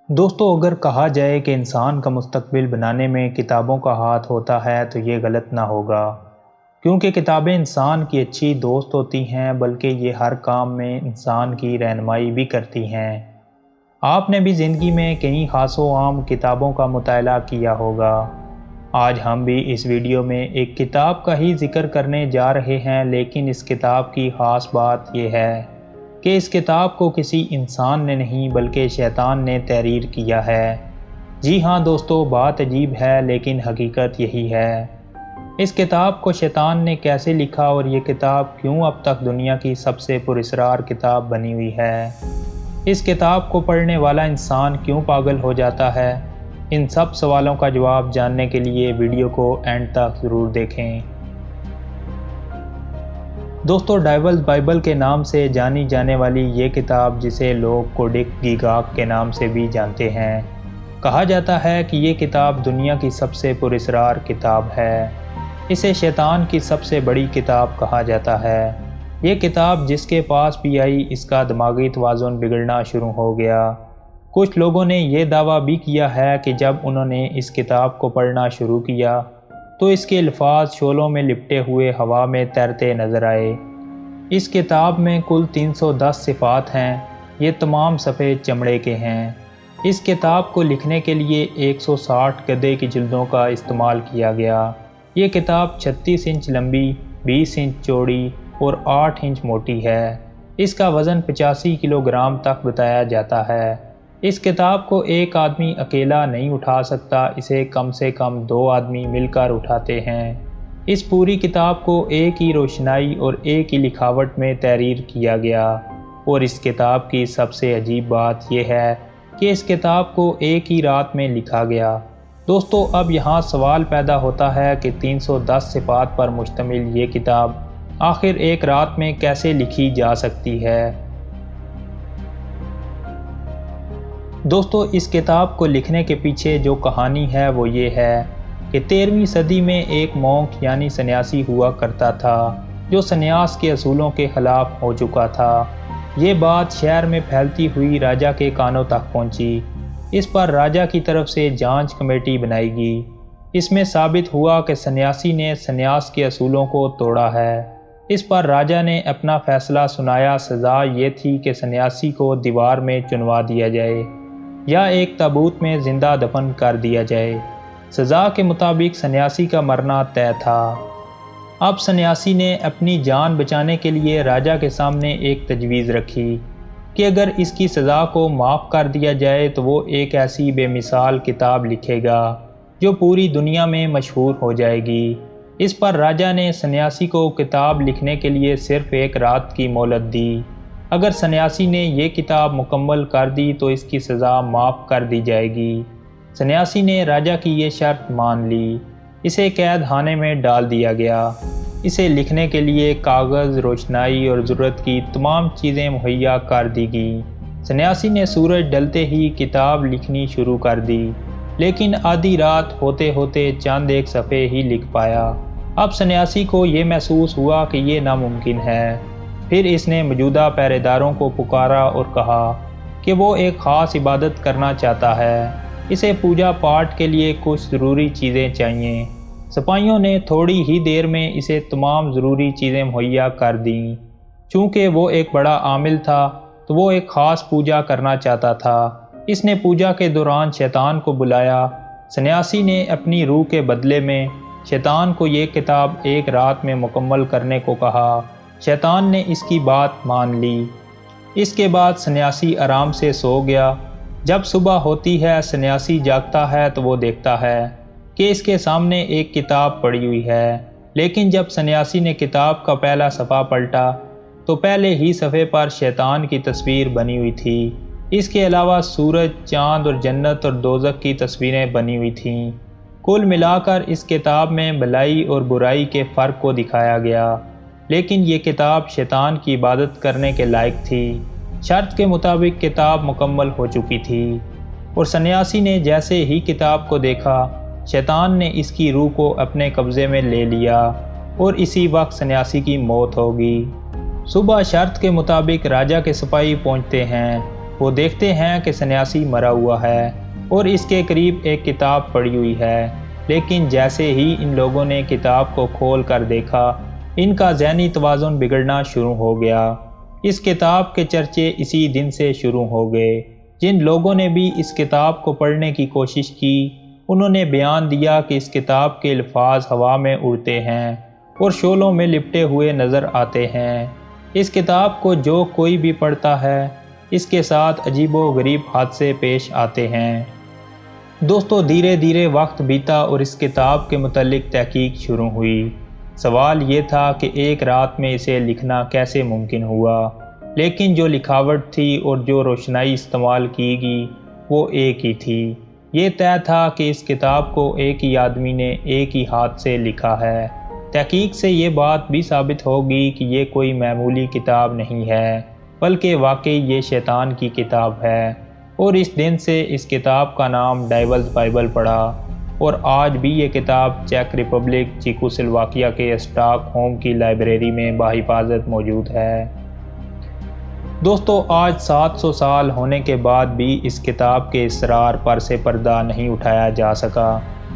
दोस्तों, अगर कहा जाए कि इंसान का मुस्तकबिल बनाने में किताबों का हाथ होता है तो ये गलत ना होगा, क्योंकि किताबें इंसान की अच्छी दोस्त होती हैं, बल्कि ये हर काम में इंसान की रहनुमाई भी करती हैं। आपने भी ज़िंदगी में कई खासो आम किताबों का मुताला किया होगा। आज हम भी इस वीडियो में एक किताब का ही जिक्र करने जा रहे हैं, लेकिन इस किताब की ख़ास बात यह है कि इस किताब को किसी इंसान ने नहीं बल्कि शैतान ने तहरीर किया है। जी हाँ दोस्तों, बात अजीब है लेकिन हकीकत यही है। इस किताब को शैतान ने कैसे लिखा और ये किताब क्यों अब तक दुनिया की सबसे पुरअसरार किताब बनी हुई है, इस किताब को पढ़ने वाला इंसान क्यों पागल हो जाता है, इन सब सवालों का जवाब जानने के लिए वीडियो को एंड तक ज़रूर देखें। दोस्तों, डेविल्स बाइबल के नाम से जानी जाने वाली ये किताब, जिसे लोग कोडेक्स गीगाक के नाम से भी जानते हैं, कहा जाता है कि ये किताब दुनिया की सबसे पुरअसरार किताब है। इसे शैतान की सबसे बड़ी किताब कहा जाता है। ये किताब जिसके पास भी आई, इसका दिमागी तवाज़ुन बिगड़ना शुरू हो गया। कुछ लोगों ने यह दावा भी किया है कि जब उन्होंने इस किताब को पढ़ना शुरू किया तो इसके अल्फाज शोलों में लिपटे हुए हवा में तैरते नजर आए। इस किताब में कुल 310 सिफ़ात हैं। ये तमाम सफ़ेद चमड़े के हैं। इस किताब को लिखने के लिए 160 गधे की जिल्दों का इस्तेमाल किया गया। ये किताब 36 इंच लंबी, 20 इंच चौड़ी और 8 इंच मोटी है। इसका वज़न 85 किलोग्राम तक बताया जाता है। इस किताब को एक आदमी अकेला नहीं उठा सकता, इसे कम से कम 2 आदमी मिलकर उठाते हैं। इस पूरी किताब को एक ही रोशनाई और एक ही लिखावट में तहरीर किया गया। और इस किताब की सबसे अजीब बात यह है कि इस किताब को एक ही रात में लिखा गया। दोस्तों, अब यहाँ सवाल पैदा होता है कि 310 सिफ़ात पर मुश्तमिल ये किताब आखिर एक रात में कैसे लिखी जा सकती है। दोस्तों, इस किताब को लिखने के पीछे जो कहानी है वो ये है कि 13वीं सदी में एक मोंक यानी सन्यासी हुआ करता था, जो सन्यास के असूलों के ख़िलाफ़ हो चुका था। ये बात शहर में फैलती हुई राजा के कानों तक पहुंची। इस पर राजा की तरफ से जांच कमेटी बनाई गई। इसमें साबित हुआ कि सन्यासी ने सन्यास के असूलों को तोड़ा है। इस पर राजा ने अपना फ़ैसला सुनाया। सज़ा ये थी कि सन्यासी को दीवार में चुनवा दिया जाए या एक ताबूत में ज़िंदा दफन कर दिया जाए। सज़ा के मुताबिक सन्यासी का मरना तय था। अब सन्यासी ने अपनी जान बचाने के लिए राजा के सामने एक तजवीज़ रखी कि अगर इसकी सज़ा को माफ़ कर दिया जाए तो वो एक ऐसी बेमिसाल किताब लिखेगा जो पूरी दुनिया में मशहूर हो जाएगी। इस पर राजा ने सन्यासी को किताब लिखने के लिए सिर्फ़ एक रात की मोहलत दी। अगर सन्यासी ने ये किताब मुकम्मल कर दी तो इसकी सज़ा माफ़ कर दी जाएगी। सन्यासी ने राजा की ये शर्त मान ली। इसे कैद खाने में डाल दिया गया। इसे लिखने के लिए कागज़, रोशनाई और ज़रूरत की तमाम चीज़ें मुहैया कर दी गई। सन्यासी ने सूरज डलते ही किताब लिखनी शुरू कर दी, लेकिन आधी रात होते होते चंद एक सफ़े ही लिख पाया। अब सन्यासी को ये महसूस हुआ कि ये नामुमकिन है। फिर इसने मौजूदा पहरेदारों को पुकारा और कहा कि वो एक ख़ास इबादत करना चाहता है। इसे पूजा पाठ के लिए कुछ ज़रूरी चीज़ें चाहिए। सिपाहियों ने थोड़ी ही देर में इसे तमाम ज़रूरी चीज़ें मुहैया कर दीं। चूँकि वो एक बड़ा आमिल था तो वो एक ख़ास पूजा करना चाहता था। इसने पूजा के दौरान शैतान को बुलाया। सन्यासी ने अपनी रूह के बदले में शैतान को ये किताब एक रात में मुकम्मल करने को कहा। शैतान ने इसकी बात मान ली। इसके बाद सन्यासी आराम से सो गया। जब सुबह होती है, सन्यासी जागता है तो वो देखता है कि इसके सामने एक किताब पड़ी हुई है। लेकिन जब सन्यासी ने किताब का पहला सफ़ा पलटा तो पहले ही सफ़े पर शैतान की तस्वीर बनी हुई थी। इसके अलावा सूरज, चाँद और जन्नत और दोज़ख की तस्वीरें बनी हुई थीं। कुल मिलाकर इस किताब में भलाई और बुराई के फ़र्क को दिखाया गया। लेकिन ये किताब शैतान की इबादत करने के लायक थी। शर्त के मुताबिक किताब मुकम्मल हो चुकी थी और सन्यासी ने जैसे ही किताब को देखा, शैतान ने इसकी रूह को अपने कब्ज़े में ले लिया और इसी वक्त सन्यासी की मौत हो गई। सुबह शर्त के मुताबिक राजा के सिपाही पहुंचते हैं। وہ دیکھتے ہیں کہ سنیاسی مرا ہوا ہے اور اس کے قریب ایک کتاب پڑی ہوئی ہے، لیکن جیسے ہی ان لوگوں نے کتاب کو کھول کر دیکھا، ان کا ذہنی توازن بگڑنا شروع ہو گیا۔ اس کتاب کے چرچے اسی دن سے شروع ہو گئے۔ جن لوگوں نے بھی اس کتاب کو پڑھنے کی کوشش کی، انہوں نے بیان دیا کہ اس کتاب کے الفاظ ہوا میں اڑتے ہیں اور شعلوں میں لپٹے ہوئے نظر آتے ہیں۔ اس کتاب کو جو کوئی بھی پڑھتا ہے، اس کے ساتھ عجیب و غریب حادثے پیش آتے ہیں۔ دوستو، دھیرے دھیرے وقت بیتا اور اس کتاب کے متعلق تحقیق شروع ہوئی۔ سوال یہ تھا کہ ایک رات میں اسے لکھنا کیسے ممکن ہوا، لیکن جو لکھاوٹ تھی اور جو روشنائی استعمال کی گئی وہ ایک ہی تھی۔ یہ طے تھا کہ اس کتاب کو ایک ہی آدمی نے ایک ہی ہاتھ سے لکھا ہے۔ تحقیق سے یہ بات بھی ثابت ہوگی کہ یہ کوئی معمولی کتاب نہیں ہے، بلکہ واقعی یہ شیطان کی کتاب ہے، اور اس دن سے اس کتاب کا نام ڈیولز بائبل پڑا، اور آج بھی یہ کتاب چیک ریپبلک چیکوسلواکیہ کے اسٹاک ہوم کی لائبریری میں بحفاظت موجود ہے۔ دوستو، آج 700 سال ہونے کے بعد بھی اس کتاب کے اسرار پر سے پردہ نہیں اٹھایا جا سکا۔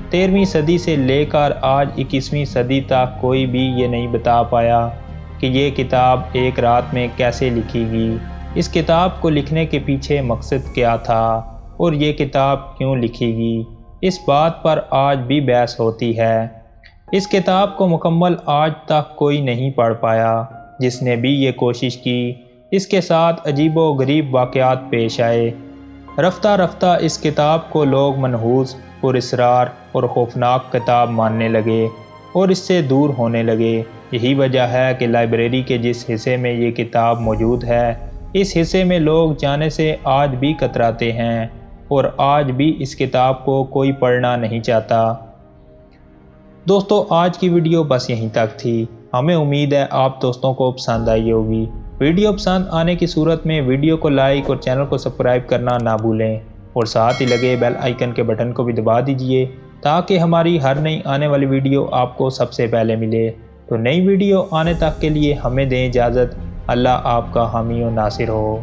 13ویں صدی سے لے کر آج 21ویں صدی تک کوئی بھی یہ نہیں بتا پایا کہ یہ کتاب ایک رات میں کیسے لکھی گئی، اس کتاب کو لکھنے کے پیچھے مقصد کیا تھا، اور یہ کتاب کیوں لکھی گئی۔ اس بات پر آج بھی بحث ہوتی ہے۔ اس کتاب کو مکمل آج تک کوئی نہیں پڑھ پایا۔ جس نے بھی یہ کوشش کی، اس کے ساتھ عجیب و غریب واقعات پیش آئے۔ رفتہ رفتہ اس کتاب کو لوگ منحوس، پر اسرار اور خوفناک کتاب ماننے لگے اور اس سے دور ہونے لگے۔ یہی وجہ ہے کہ لائبریری کے جس حصے میں یہ کتاب موجود ہے، اس حصے میں لوگ جانے سے آج بھی کتراتے ہیں، اور آج بھی اس کتاب کو کوئی پڑھنا نہیں چاہتا۔ دوستو، آج کی ویڈیو بس یہیں تک تھی۔ ہمیں امید ہے آپ دوستوں کو پسند آئی ہوگی۔ ویڈیو پسند آنے کی صورت میں ویڈیو کو لائک اور چینل کو سبسکرائب کرنا نہ بھولیں، اور ساتھ ہی لگے بیل آئیکن کے بٹن کو بھی دبا دیجئے تاکہ ہماری ہر نئی آنے والی ویڈیو آپ کو سب سے پہلے ملے۔ تو نئی ویڈیو آنے تک کے لیے ہمیں دیں اجازت۔ اللہ آپ کا حامی و ناصر ہو۔